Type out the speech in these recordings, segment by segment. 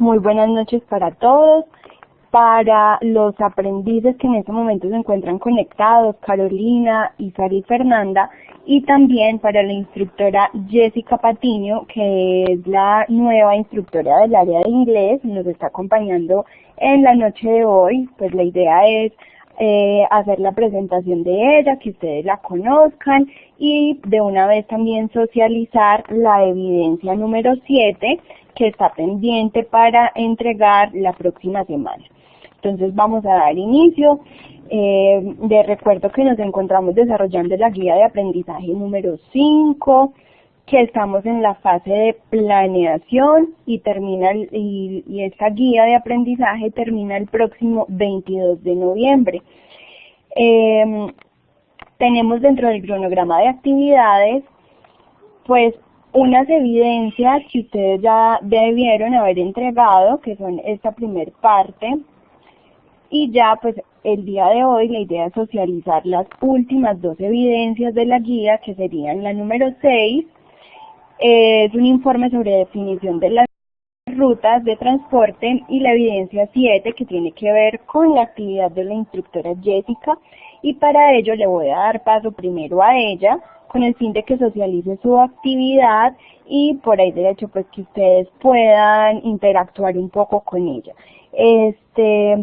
Muy buenas noches para todos. Para los aprendices que en este momento se encuentran conectados, Carolina, Isari y Fernanda, y también para la instructora Jessica Patiño, que es la nueva instructora del área de inglés y nos está acompañando en la noche de hoy. Pues la idea es hacer la presentación de ella, que ustedes la conozcan y de una vez también socializar la evidencia número 7 que está pendiente para entregar la próxima semana. Entonces vamos a dar inicio. De recuerdo que nos encontramos desarrollando la guía de aprendizaje número 5, que estamos en la fase de planeación y esta guía de aprendizaje termina el próximo 22 de noviembre. Tenemos dentro del cronograma de actividades pues unas evidencias que ustedes ya debieron haber entregado, que son esta primer parte, y ya pues el día de hoy la idea es socializar las últimas 2 evidencias de la guía, que serían la número 6, es un informe sobre definición de las rutas de transporte, y la evidencia 7, que tiene que ver con la actividad de la instructora Jessica, y para ello le voy a dar paso primero a ella, con el fin de que socialice su actividad y por ahí derecho pues que ustedes puedan interactuar un poco con ella.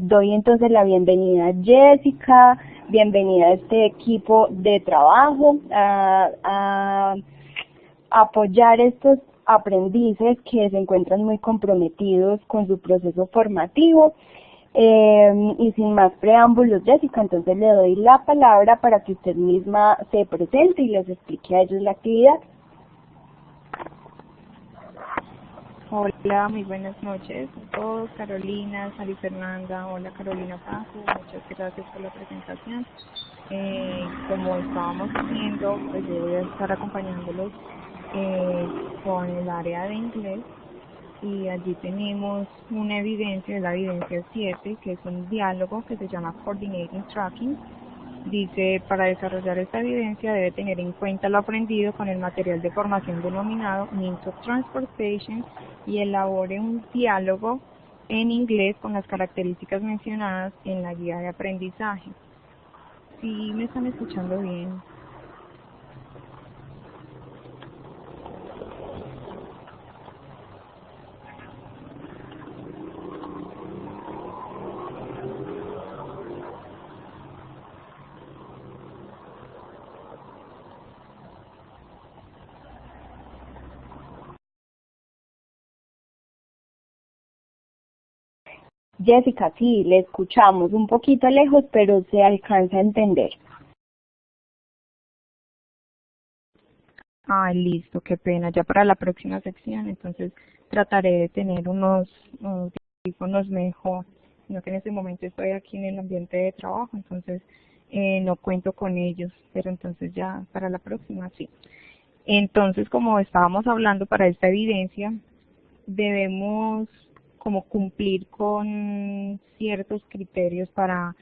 Doy entonces la bienvenida a Jessica, bienvenida a este equipo de trabajo, a apoyar estos aprendices que se encuentran muy comprometidos con su proceso formativo. Y sin más preámbulos, Jessica, entonces le doy la palabra para que usted misma se presente y les explique a ellos la actividad. Hola, muy buenas noches a todos. Carolina, Sari Fernanda, hola Carolina Paco, muchas gracias por la presentación. Como estábamos haciendo, pues yo voy a estar acompañándolos con el área de inglés, y allí tenemos una evidencia, la evidencia 7, que es un diálogo que se llama Coordinating Tracking. Dice, para desarrollar esta evidencia debe tener en cuenta lo aprendido con el material de formación denominado Means of Transportation y elabore un diálogo en inglés con las características mencionadas en la guía de aprendizaje. ¿Sí me están escuchando bien? Jessica, sí, le escuchamos un poquito lejos, pero se alcanza a entender. Listo, qué pena. Ya para la próxima sección, entonces trataré de tener unos audífonos mejor, sino que en este momento estoy aquí en el ambiente de trabajo, entonces no cuento con ellos, pero entonces ya para la próxima sí. Entonces, como estábamos hablando, para esta evidencia debemos como cumplir con ciertos criterios para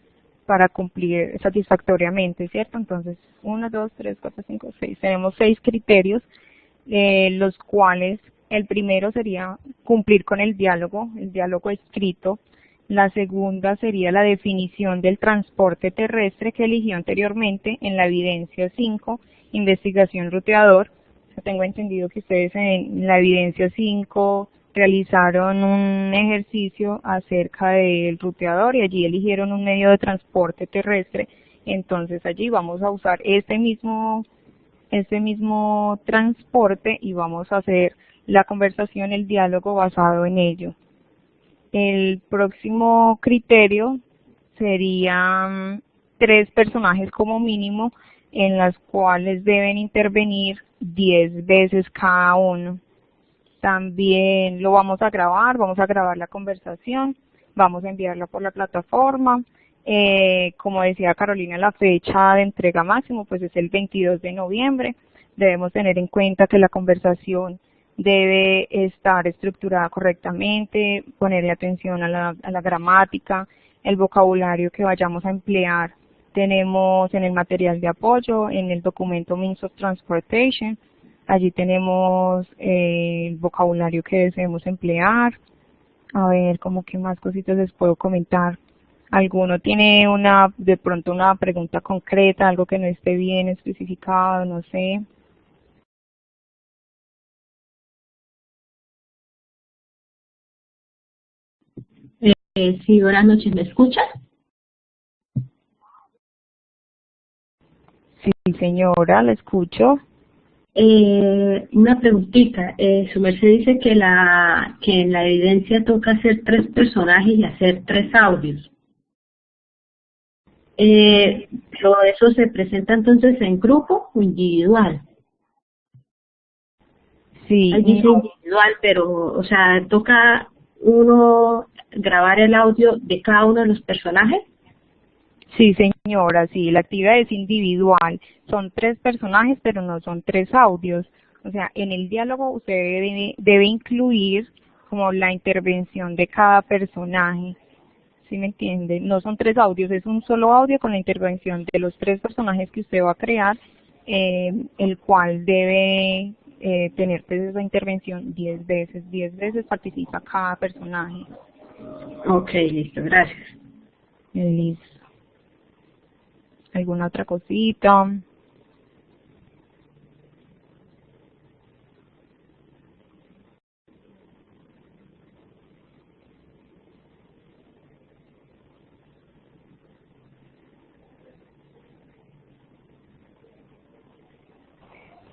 cumplir satisfactoriamente, ¿cierto? Entonces, 1, 2, 3, 4, 5, 6. Tenemos 6 criterios, los cuales el primero sería cumplir con el diálogo escrito. La segunda sería la definición del transporte terrestre que eligió anteriormente en la evidencia 5, investigación ruteador. Tengo entendido que ustedes en la evidencia 5 realizaron un ejercicio acerca del ruteador y allí eligieron un medio de transporte terrestre. Entonces allí vamos a usar este mismo transporte y vamos a hacer la conversación, el diálogo basado en ello. El próximo criterio serían 3 personajes como mínimo, en las cuales deben intervenir 10 veces cada uno. También lo vamos a grabar la conversación, vamos a enviarla por la plataforma. Como decía Carolina, la fecha de entrega máximo pues es el 22 de noviembre. Debemos tener en cuenta que la conversación debe estar estructurada correctamente, ponerle atención a la gramática, el vocabulario que vayamos a emplear. Tenemos en el material de apoyo, en el documento Means of Transportation, allí tenemos el vocabulario que deseemos emplear. A ver, como que más cositas les puedo comentar. ¿Alguno tiene de pronto una pregunta concreta, algo que no esté bien especificado, no sé? Sí, buenas noches, ¿me escuchas? Sí, señora, la escucho. Una preguntita. Su merced dice que en la evidencia toca hacer 3 personajes y hacer 3 audios. ¿Pero eso se presenta entonces en grupo o individual? Sí, Ahí dice individual, pero, o sea, toca uno grabar el audio de cada uno de los personajes. sí, señora, sí, la actividad es individual. Son 3 personajes, pero no son 3 audios. O sea, en el diálogo usted debe incluir como la intervención de cada personaje. ¿Sí me entiende? No son 3 audios, es un solo audio con la intervención de los 3 personajes que usted va a crear, el cual debe tener pues esa intervención 10 veces. 10 veces participa cada personaje. Ok, listo, gracias. Listo. ¿Alguna otra cosita?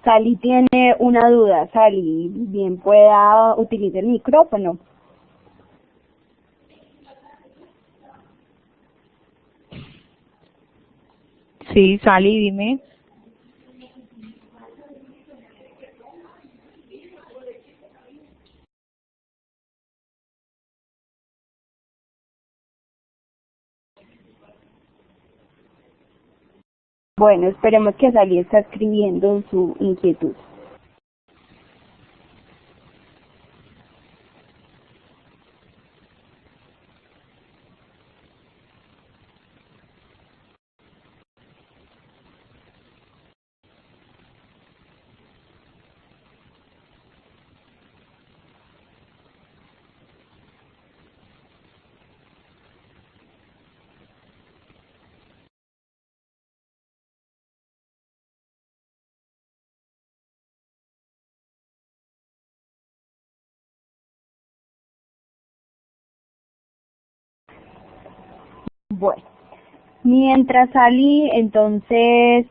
Sally tiene una duda. Sally, bien pueda utilizar el micrófono. Sí, Sally, dime. Bueno, esperemos que Sally está escribiendo su inquietud. Bueno, mientras Sally entonces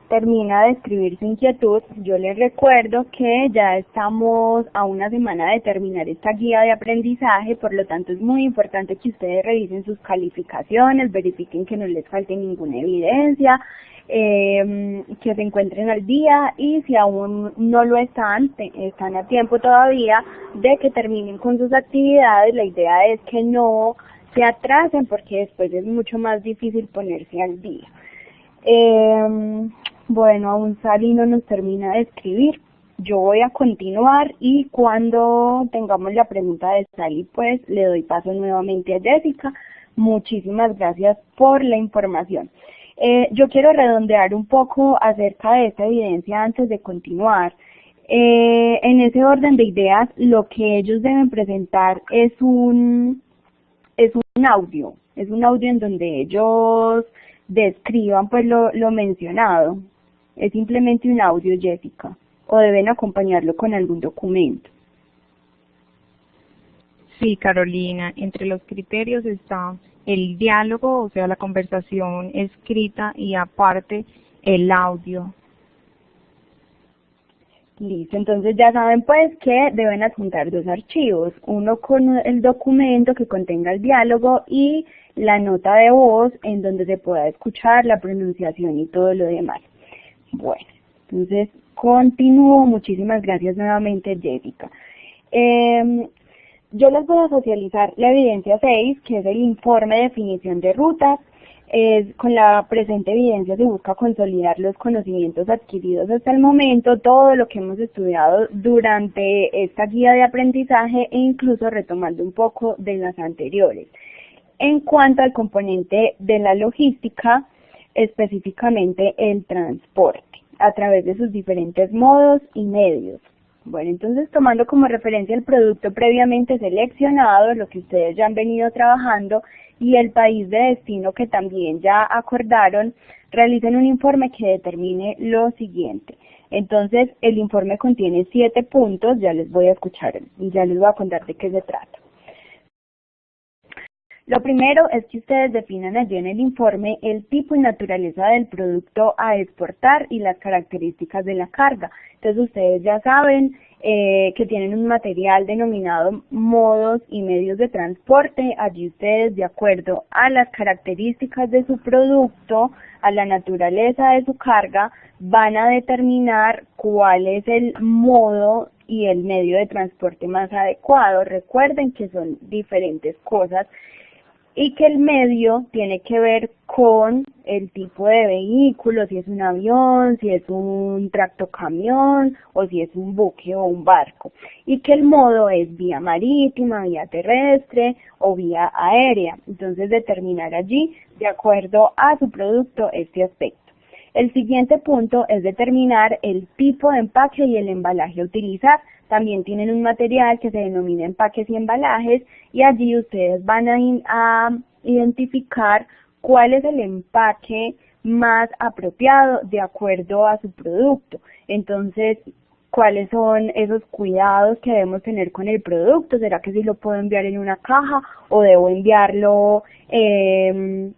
termina de escribir su inquietud, yo les recuerdo que ya estamos a una semana de terminar esta guía de aprendizaje, por lo tanto es muy importante que ustedes revisen sus calificaciones, verifiquen que no les falte ninguna evidencia, que se encuentren al día, y si aún no lo están, están a tiempo todavía de que terminen con sus actividades. La idea es que no se atrasen porque después es mucho más difícil ponerse al día. Bueno, aún Sally no nos termina de escribir. Yo voy a continuar y cuando tengamos la pregunta de Sally, pues le doy paso nuevamente a Jessica. Muchísimas gracias por la información. Yo quiero redondear un poco acerca de esta evidencia antes de continuar. En ese orden de ideas, lo que ellos deben presentar es un audio, es un audio en donde ellos describan pues lo mencionado. Es simplemente un audio, Jessica, o deben acompañarlo con algún documento. Sí, Carolina, entre los criterios está el diálogo, o sea, la conversación escrita, y aparte el audio. Listo, entonces ya saben pues que deben adjuntar 2 archivos, uno con el documento que contenga el diálogo y la nota de voz en donde se pueda escuchar la pronunciación y todo lo demás. Bueno, entonces continúo. Muchísimas gracias nuevamente, Jessica. Yo les voy a socializar la evidencia 6, que es el informe de definición de rutas. Con la presente evidencia se busca consolidar los conocimientos adquiridos hasta el momento, todo lo que hemos estudiado durante esta guía de aprendizaje e incluso retomando un poco de las anteriores. En cuanto al componente de la logística, específicamente el transporte, a través de sus diferentes modos y medios. Bueno, entonces tomando como referencia el producto previamente seleccionado, lo que ustedes ya han venido trabajando, y el país de destino que también ya acordaron, realicen un informe que determine lo siguiente. Entonces, el informe contiene 7 puntos, ya les voy a contar de qué se trata. Lo primero es que ustedes definan allí en el informe el tipo y naturaleza del producto a exportar y las características de la carga. Entonces ustedes ya saben que tienen un material denominado modos y medios de transporte. Allí ustedes, de acuerdo a las características de su producto, a la naturaleza de su carga, van a determinar cuál es el modo y el medio de transporte más adecuado. Recuerden que son diferentes cosas y que el medio tiene que ver con el tipo de vehículo, si es un avión, si es un tractocamión o si es un buque o un barco, y que el modo es vía marítima, vía terrestre o vía aérea. Entonces determinar allí, de acuerdo a su producto, este aspecto. El siguiente punto es determinar el tipo de empaque y el embalaje a utilizar. También tienen un material que se denomina empaques y embalajes, y allí ustedes van a identificar cuál es el empaque más apropiado de acuerdo a su producto. Entonces, cuáles son esos cuidados que debemos tener con el producto. ¿Será que sí lo puedo enviar en una caja o debo enviarlo en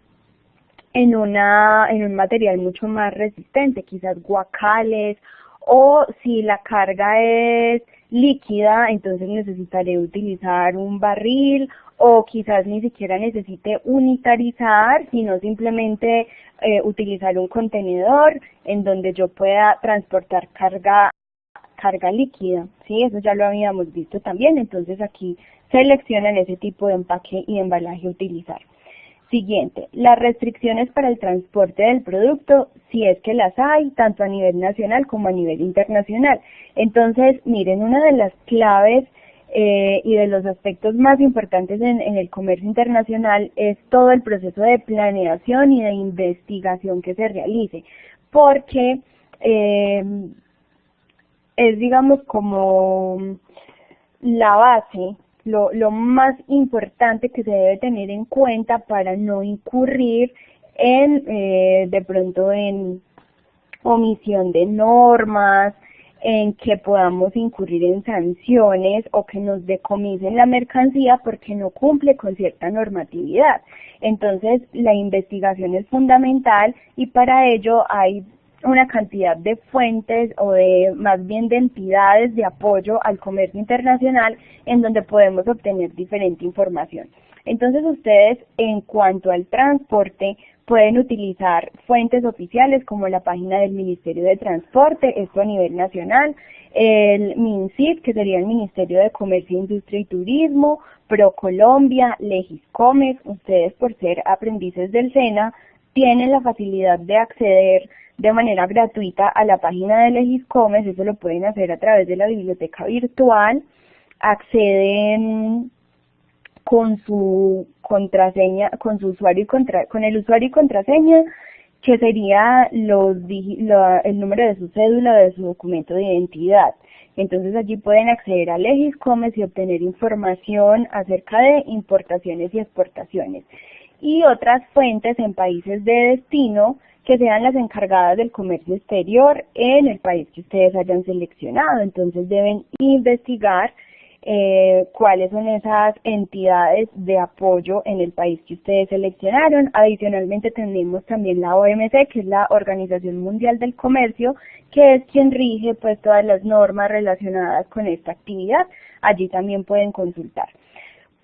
un material mucho más resistente, quizás guacales? O si la carga es líquida, entonces necesitaré utilizar un barril, o quizás ni siquiera necesite unitarizar, sino simplemente utilizar un contenedor en donde yo pueda transportar carga líquida, ¿sí? Eso ya lo habíamos visto también. Entonces aquí seleccionan ese tipo de empaque y embalaje a utilizar. Siguiente, las restricciones para el transporte del producto, si es que las hay, tanto a nivel nacional como a nivel internacional. Entonces, miren, una de las claves y de los aspectos más importantes en el comercio internacional es todo el proceso de planeación y de investigación que se realice, porque es, digamos, como la base, lo más importante que se debe tener en cuenta para no incurrir de pronto en omisión de normas, en que podamos incurrir en sanciones o que nos decomisen la mercancía porque no cumple con cierta normatividad. Entonces, la investigación es fundamental, y para ello hay una cantidad de fuentes, o más bien de entidades de apoyo al comercio internacional, en donde podemos obtener diferente información. Entonces ustedes, en cuanto al transporte, pueden utilizar fuentes oficiales como la página del Ministerio de Transporte, esto a nivel nacional, el MINCIT, que sería el Ministerio de Comercio, Industria y Turismo, ProColombia, Legiscomex. Ustedes, por ser aprendices del SENA, tienen la facilidad de acceder de manera gratuita a la página de Legiscomex. Eso lo pueden hacer a través de la biblioteca virtual. Acceden con su contraseña, con el usuario y contraseña, que sería el número de su cédula o de su documento de identidad. Entonces allí pueden acceder a Legiscomex y obtener información acerca de importaciones y exportaciones. Y otras fuentes en países de destino que sean las encargadas del comercio exterior en el país que ustedes hayan seleccionado. Entonces deben investigar cuáles son esas entidades de apoyo en el país que ustedes seleccionaron. Adicionalmente tenemos también la OMC, que es la Organización Mundial del Comercio, que es quien rige pues todas las normas relacionadas con esta actividad. Allí también pueden consultar.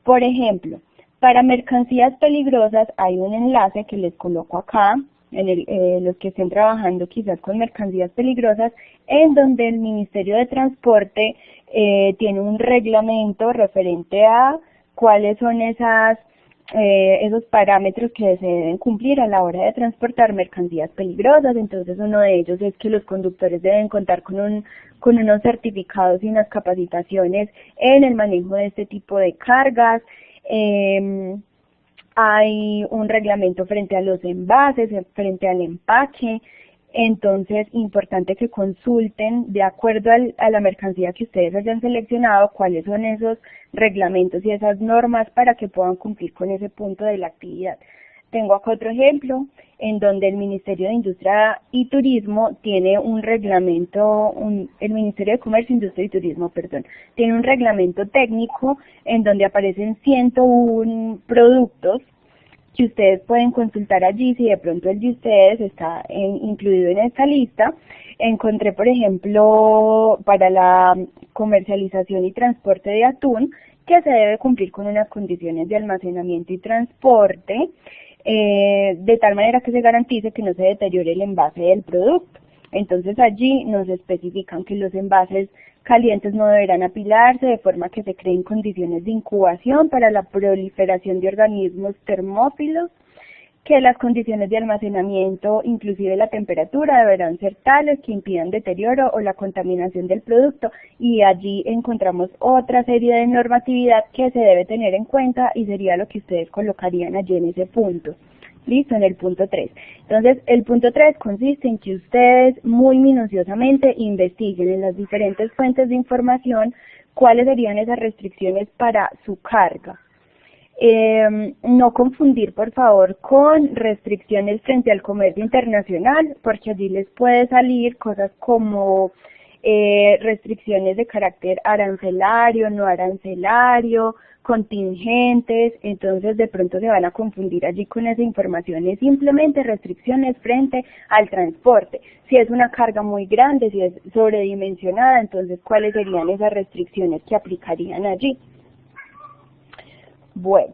Por ejemplo, para mercancías peligrosas hay un enlace que les coloco acá, los que estén trabajando quizás con mercancías peligrosas, en donde el Ministerio de Transporte tiene un reglamento referente a cuáles son esos parámetros que se deben cumplir a la hora de transportar mercancías peligrosas. Entonces uno de ellos es que los conductores deben contar con unos certificados y unas capacitaciones en el manejo de este tipo de cargas. Hay un reglamento frente a los envases, frente al empaque, Entonces, importante que consulten de acuerdo a la mercancía que ustedes hayan seleccionado, cuáles son esos reglamentos y esas normas para que puedan cumplir con ese punto de la actividad. Tengo acá otro ejemplo en donde el Ministerio de Industria y Turismo tiene un reglamento, el Ministerio de Comercio, Industria y Turismo, perdón, tiene un reglamento técnico en donde aparecen 101 productos que ustedes pueden consultar allí si de pronto el de ustedes está incluido en esta lista. Encontré, por ejemplo, para la comercialización y transporte de atún, que se debe cumplir con unas condiciones de almacenamiento y transporte, de tal manera que se garantice que no se deteriore el envase del producto. Entonces allí nos especifican que los envases calientes no deberán apilarse de forma que se creen condiciones de incubación para la proliferación de organismos termófilos, que las condiciones de almacenamiento, inclusive la temperatura, deberán ser tales que impidan deterioro o la contaminación del producto, y allí encontramos otra serie de normatividad que se debe tener en cuenta y sería lo que ustedes colocarían allí en ese punto. Listo, en el punto 3. Entonces, el punto 3 consiste en que ustedes muy minuciosamente investiguen en las diferentes fuentes de información cuáles serían esas restricciones para su carga. No confundir, por favor, con restricciones frente al comercio internacional, porque allí les puede salir cosas como restricciones de carácter arancelario, no arancelario, contingentes. Entonces de pronto se van a confundir allí con esa información. Es simplemente restricciones frente al transporte. Si es una carga muy grande, si es sobredimensionada, entonces ¿cuáles serían esas restricciones que aplicarían allí? Bueno,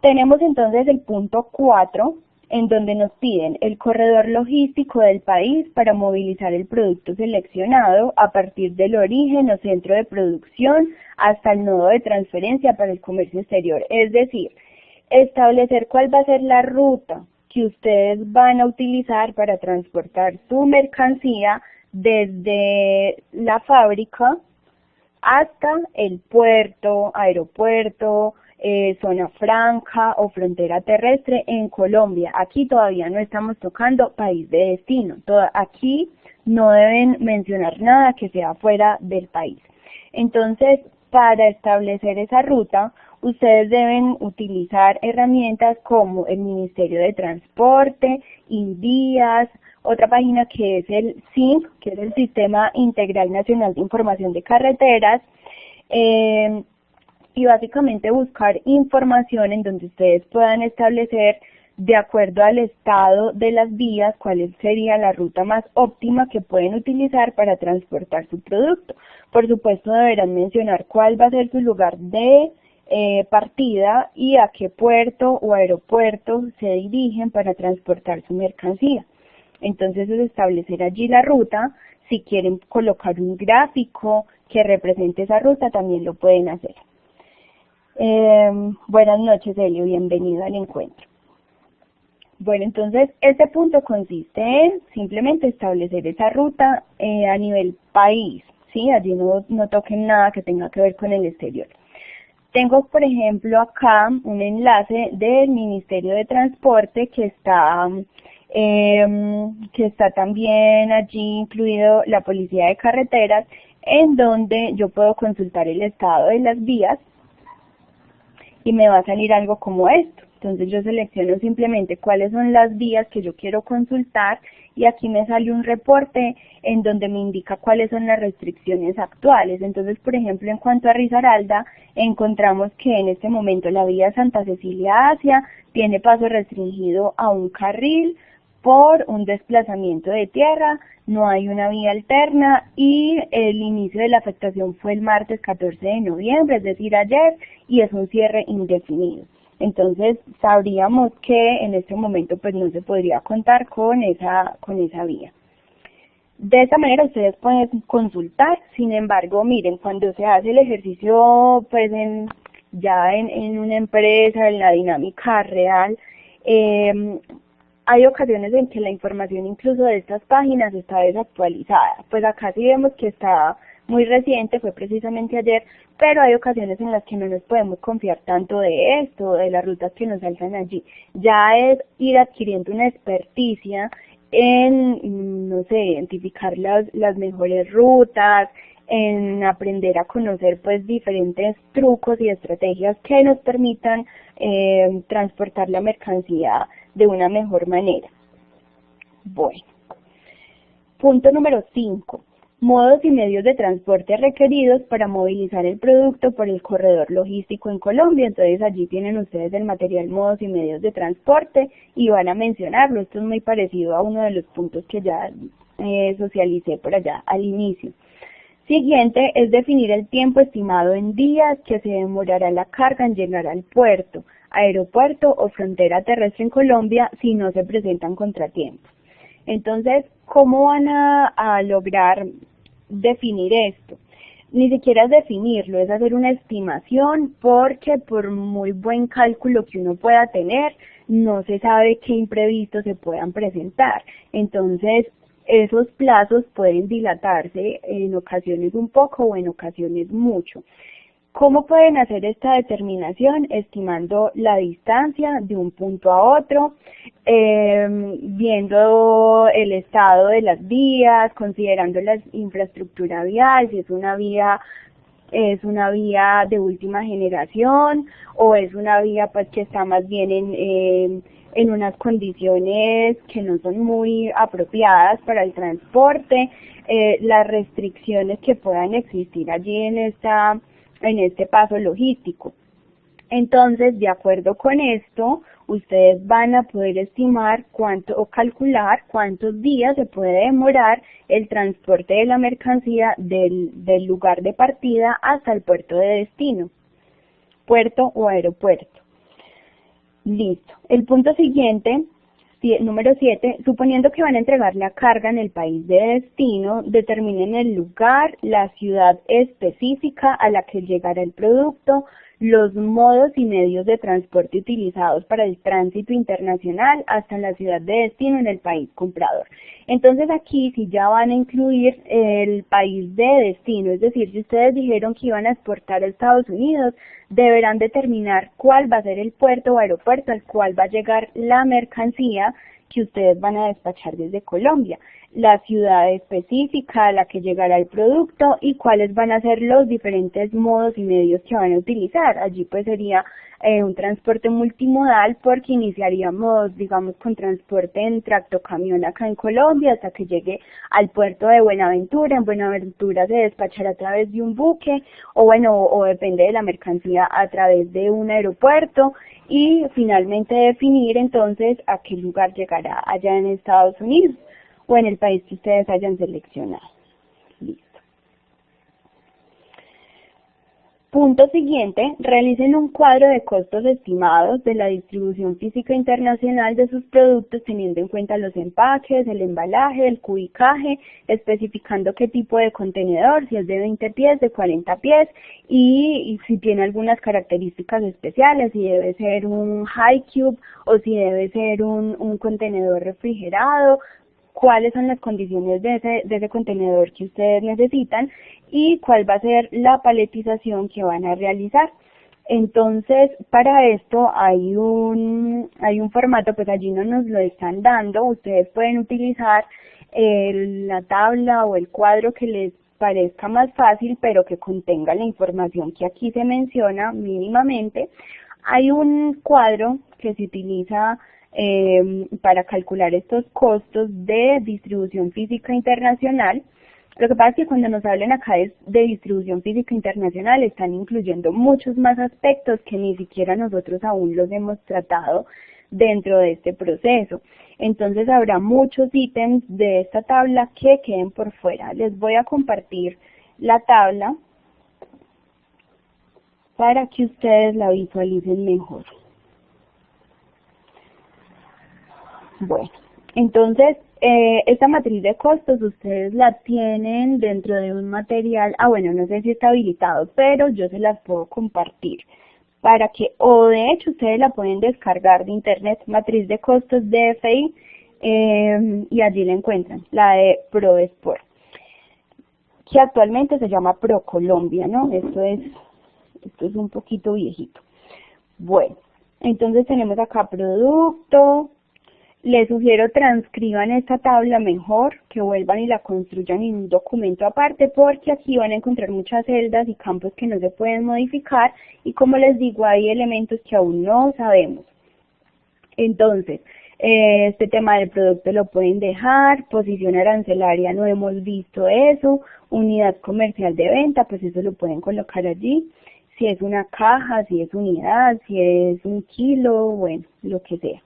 tenemos entonces el punto 4, en donde nos piden el corredor logístico del país para movilizar el producto seleccionado a partir del origen o centro de producción hasta el nodo de transferencia para el comercio exterior. Es decir, establecer cuál va a ser la ruta que ustedes van a utilizar para transportar su mercancía desde la fábrica hasta el puerto, aeropuerto, zona franca o frontera terrestre en Colombia. Aquí todavía no estamos tocando país de destino. Aquí no deben mencionar nada que sea fuera del país. Entonces, para establecer esa ruta, ustedes deben utilizar herramientas como el Ministerio de Transporte, Invías, otra página que es el SINC, que es el Sistema Integral Nacional de Información de Carreteras, y básicamente buscar información en donde ustedes puedan establecer, de acuerdo al estado de las vías, cuál sería la ruta más óptima que pueden utilizar para transportar su producto. Por supuesto, deberán mencionar cuál va a ser su lugar de partida y a qué puerto o aeropuerto se dirigen para transportar su mercancía. Entonces, es establecer allí la ruta. Si quieren colocar un gráfico que represente esa ruta, también lo pueden hacer. Buenas noches, Elio, bienvenido al encuentro. Bueno, entonces este punto consiste en simplemente establecer esa ruta a nivel país, ¿sí? Allí no toquen nada que tenga que ver con el exterior. Tengo, por ejemplo, acá un enlace del Ministerio de Transporte que está también allí incluido la Policía de Carreteras, en donde yo puedo consultar el estado de las vías y me va a salir algo como esto. Entonces yo selecciono simplemente cuáles son las vías que yo quiero consultar y aquí me sale un reporte en donde me indica cuáles son las restricciones actuales. Entonces, por ejemplo, en cuanto a Risaralda, encontramos que en este momento la vía Santa Cecilia Asia tiene paso restringido a un carril por un desplazamiento de tierra, no hay una vía alterna y el inicio de la afectación fue el martes 14 de noviembre, es decir, ayer, y es un cierre indefinido. Entonces, sabríamos que en este momento pues no se podría contar con esa vía. De esta manera ustedes pueden consultar. Sin embargo, miren, cuando se hace el ejercicio pues ya en una empresa, en la dinámica real, hay ocasiones en que la información incluso de estas páginas está desactualizada. Pues acá sí vemos que está muy reciente, fue precisamente ayer, pero hay ocasiones en las que no nos podemos confiar tanto de esto, de las rutas que nos saltan allí. Ya es ir adquiriendo una experticia en, no sé, identificar las mejores rutas, en aprender a conocer pues diferentes trucos y estrategias que nos permitan transportar la mercancía de una mejor manera. Bueno, punto número 5. Modos y medios de transporte requeridos para movilizar el producto por el corredor logístico en Colombia. Entonces allí tienen ustedes el material, modos y medios de transporte y van a mencionarlo. Esto es muy parecido a uno de los puntos que ya socialicé por allá al inicio. Siguiente es definir el tiempo estimado en días que se demorará la carga en llegar al puerto, aeropuerto o frontera terrestre en Colombia si no se presentan contratiempos. Entonces, ¿cómo van a lograr definir esto? Ni siquiera es definirlo, es hacer una estimación, porque por muy buen cálculo que uno pueda tener, no se sabe qué imprevistos se puedan presentar. Entonces, esos plazos pueden dilatarse en ocasiones un poco o en ocasiones mucho. ¿Cómo pueden hacer esta determinación? Estimando la distancia de un punto a otro, viendo el estado de las vías, considerando la infraestructura vial, si es una vía de última generación o es una vía pues que está más bien en unas condiciones que no son muy apropiadas para el transporte, las restricciones que puedan existir allí en este paso logístico. Entonces, de acuerdo con esto, ustedes van a poder estimar o calcular cuántos días se puede demorar el transporte de la mercancía del lugar de partida hasta el puerto de destino, puerto o aeropuerto. Listo. El punto siguiente, número 7, suponiendo que van a entregar la carga en el país de destino, determinen el lugar, la ciudad específica a la que llegará el producto, los modos y medios de transporte utilizados para el tránsito internacional hasta la ciudad de destino en el país comprador. Entonces aquí sí ya van a incluir el país de destino, es decir, si ustedes dijeron que iban a exportar a Estados Unidos, deberán determinar cuál va a ser el puerto o aeropuerto al cual va a llegar la mercancía que ustedes van a despachar desde Colombia, la ciudad específica a la que llegará el producto y cuáles van a ser los diferentes modos y medios que van a utilizar. Allí pues sería un transporte multimodal, porque iniciaríamos, digamos, con transporte en tractocamión acá en Colombia hasta que llegue al puerto de Buenaventura. En Buenaventura se despachará a través de un buque o depende de la mercancía, a través de un aeropuerto, y finalmente definir entonces a qué lugar llegará allá en Estados Unidos o en el país que ustedes hayan seleccionado. Listo. Punto siguiente, realicen un cuadro de costos estimados de la distribución física internacional de sus productos, teniendo en cuenta los empaques, el embalaje, el cubicaje, especificando qué tipo de contenedor, si es de 20 pies, de 40 pies, y si tiene algunas características especiales, si debe ser un high cube o si debe ser un contenedor refrigerado, cuáles son las condiciones de ese contenedor que ustedes necesitan y cuál va a ser la paletización que van a realizar. Entonces, para esto hay un formato, pues allí no nos lo están dando. Ustedes pueden utilizar la tabla o el cuadro que les parezca más fácil, pero que contenga la información que aquí se menciona mínimamente. Hay un cuadro que se utiliza para calcular estos costos de distribución física internacional. Lo que pasa es que cuando nos hablan acá de distribución física internacional están incluyendo muchos más aspectos que ni siquiera nosotros aún los hemos tratado dentro de este proceso. Entonces habrá muchos ítems de esta tabla que queden por fuera. Les voy a compartir la tabla para que ustedes la visualicen mejor. Bueno, entonces esta matriz de costos ustedes la tienen dentro de un material, no sé si está habilitado, pero yo se las puedo compartir para que, o de hecho ustedes la pueden descargar de internet, matriz de costos DFI, y allí la encuentran, la de ProExport, que actualmente se llama ProColombia, ¿no? Esto es un poquito viejito. Bueno, entonces tenemos acá producto, Les sugiero transcriban esta tabla mejor, que vuelvan y la construyan en un documento aparte, porque aquí van a encontrar muchas celdas y campos que no se pueden modificar y, como les digo, hay elementos que aún no sabemos. Entonces, este tema del producto lo pueden dejar, posición arancelaria no hemos visto eso, unidad comercial de venta, pues eso lo pueden colocar allí, si es una caja, si es unidad, si es un kilo, bueno, lo que sea.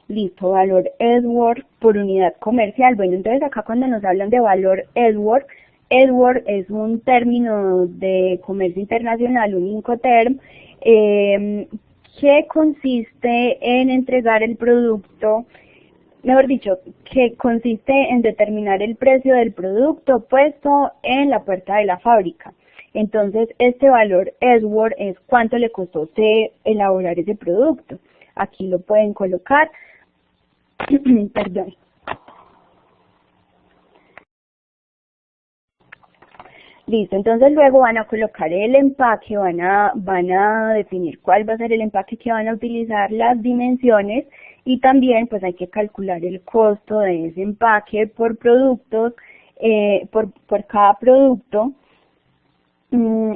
Listo, valor Edward por unidad comercial. Bueno, entonces acá cuando nos hablan de valor Edward, Edward es un término de comercio internacional, un Incoterm, que consiste en entregar el producto, mejor dicho, que consiste en determinar el precio del producto puesto en la puerta de la fábrica. Entonces, este valor Edward es cuánto le costó a usted elaborar ese producto. Aquí lo pueden colocar. Perdón. Listo, entonces luego van a colocar el empaque, van a definir cuál va a ser el empaque que van a utilizar, las dimensiones, y también pues hay que calcular el costo de ese empaque por productos, por cada producto.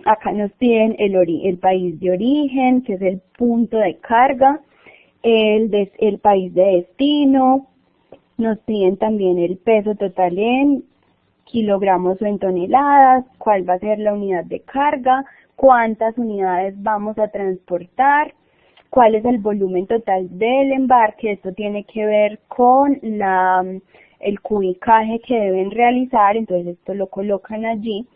Acá nos piden el país de origen, que es el punto de carga, el país de destino, nos piden también el peso total en kilogramos o en toneladas, cuál va a ser la unidad de carga, cuántas unidades vamos a transportar, cuál es el volumen total del embarque. Esto tiene que ver con el cubicaje que deben realizar, entonces esto lo colocan allí.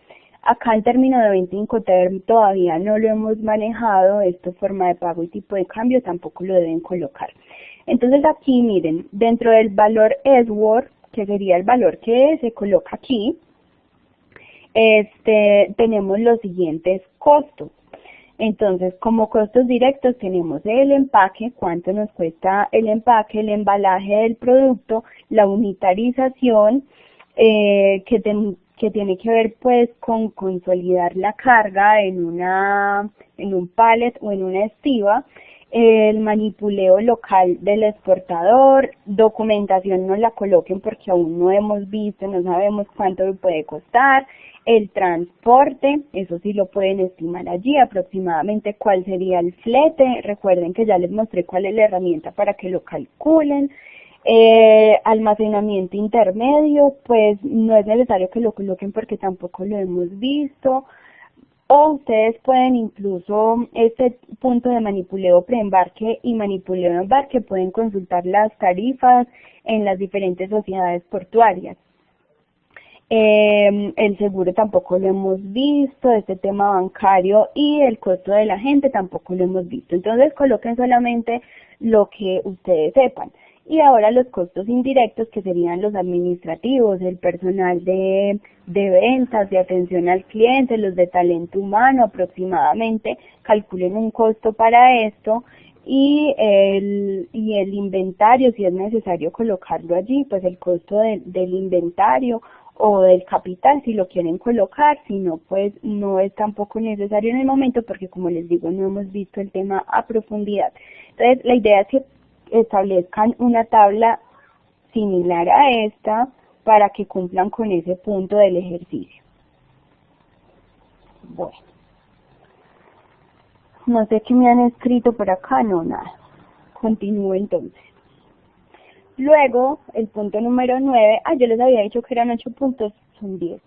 Acá el término de venta Incoterm todavía no lo hemos manejado, esto forma de pago y tipo de cambio tampoco lo deben colocar. Entonces aquí miren, dentro del valor Edward, que sería el valor que se coloca aquí, tenemos los siguientes costos. Entonces, como costos directos tenemos el empaque, cuánto nos cuesta el empaque, el embalaje del producto, la unitarización, que tiene que ver pues con consolidar la carga en un pallet o en una estiba, el manipuleo local del exportador, documentación no la coloquen porque aún no hemos visto, no sabemos cuánto puede costar, el transporte, eso sí lo pueden estimar allí, aproximadamente cuál sería el flete, recuerden que ya les mostré cuál es la herramienta para que lo calculen. Almacenamiento intermedio, pues no es necesario que lo coloquen porque tampoco lo hemos visto, o ustedes pueden incluso este punto de manipuleo preembarque y manipuleo de embarque, pueden consultar las tarifas en las diferentes sociedades portuarias. El seguro tampoco lo hemos visto, este tema bancario y el costo de la gente tampoco lo hemos visto. Entonces coloquen solamente lo que ustedes sepan. Y ahora los costos indirectos, que serían los administrativos, el personal de ventas, de atención al cliente, los de talento humano aproximadamente, calculen un costo para esto, y el inventario, si es necesario colocarlo allí, pues el costo del inventario o del capital si lo quieren colocar, si no pues no es tampoco necesario en el momento porque, como les digo, no hemos visto el tema a profundidad. Entonces la idea es que establezcan una tabla similar a esta para que cumplan con ese punto del ejercicio. Bueno, no sé qué me han escrito por acá, no, nada. Continúo entonces. Luego, el punto número 9, yo les había dicho que eran 8 puntos, son 10.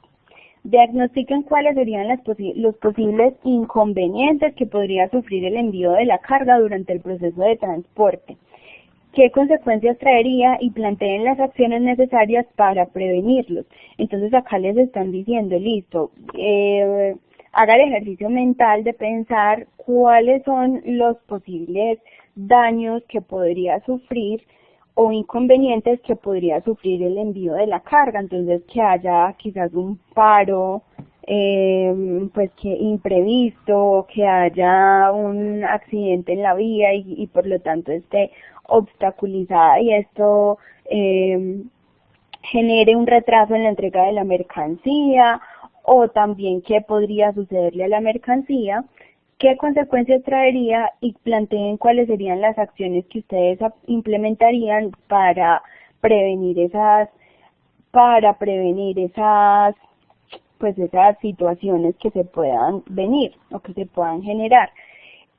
Diagnostiquen cuáles serían los posibles inconvenientes que podría sufrir el envío de la carga durante el proceso de transporte. ¿Qué consecuencias traería? Y planteen las acciones necesarias para prevenirlos. Entonces acá les están diciendo, listo, haga el ejercicio mental de pensar cuáles son los posibles daños que podría sufrir o inconvenientes que podría sufrir el envío de la carga. Entonces que haya quizás un paro, pues que imprevisto, que haya un accidente en la vía y por lo tanto esté obstaculizada y esto genere un retraso en la entrega de la mercancía, o también qué podría sucederle a la mercancía qué consecuencias traería y planteen cuáles serían las acciones que ustedes implementarían para prevenir esas situaciones que se puedan venir o que se puedan generar.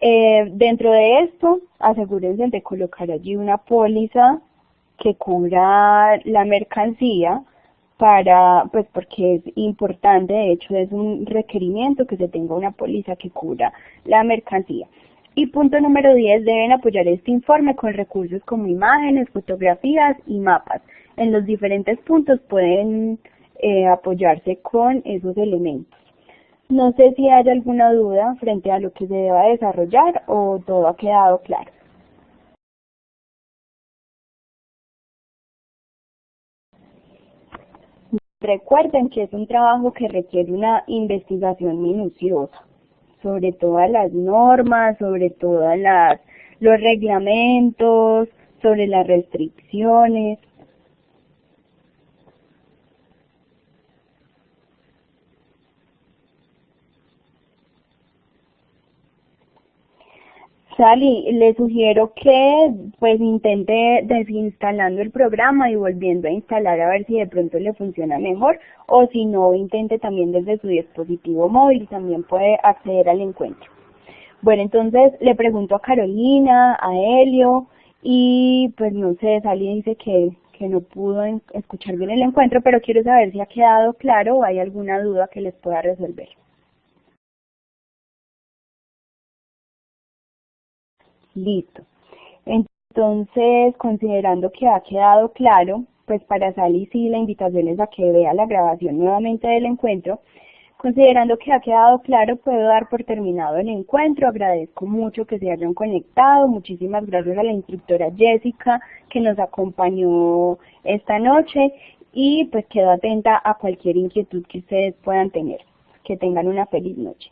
Dentro de esto, asegúrense de colocar allí una póliza que cubra la mercancía porque es importante, de hecho es un requerimiento que se tenga una póliza que cubra la mercancía. Y punto número 10, deben apoyar este informe con recursos como imágenes, fotografías y mapas. En los diferentes puntos pueden apoyarse con esos elementos. No sé si hay alguna duda frente a lo que se deba desarrollar o todo ha quedado claro. Recuerden que es un trabajo que requiere una investigación minuciosa sobre todas las normas, sobre todos los reglamentos, sobre las restricciones. Sally, le sugiero que pues intente desinstalando el programa y volviendo a instalar a ver si de pronto le funciona mejor, o si no, intente también desde su dispositivo móvil, también puede acceder al encuentro. Bueno, entonces le pregunto a Carolina, a Helio, y pues no sé, Sally dice que no pudo escuchar bien el encuentro, pero quiero saber si ha quedado claro o hay alguna duda que les pueda resolver. Listo. Entonces, considerando que ha quedado claro, pues para Sally sí la invitación es a que vea la grabación nuevamente del encuentro. Considerando que ha quedado claro, puedo dar por terminado el encuentro. Agradezco mucho que se hayan conectado. Muchísimas gracias a la instructora Jessica que nos acompañó esta noche y pues quedo atenta a cualquier inquietud que ustedes puedan tener. Que tengan una feliz noche.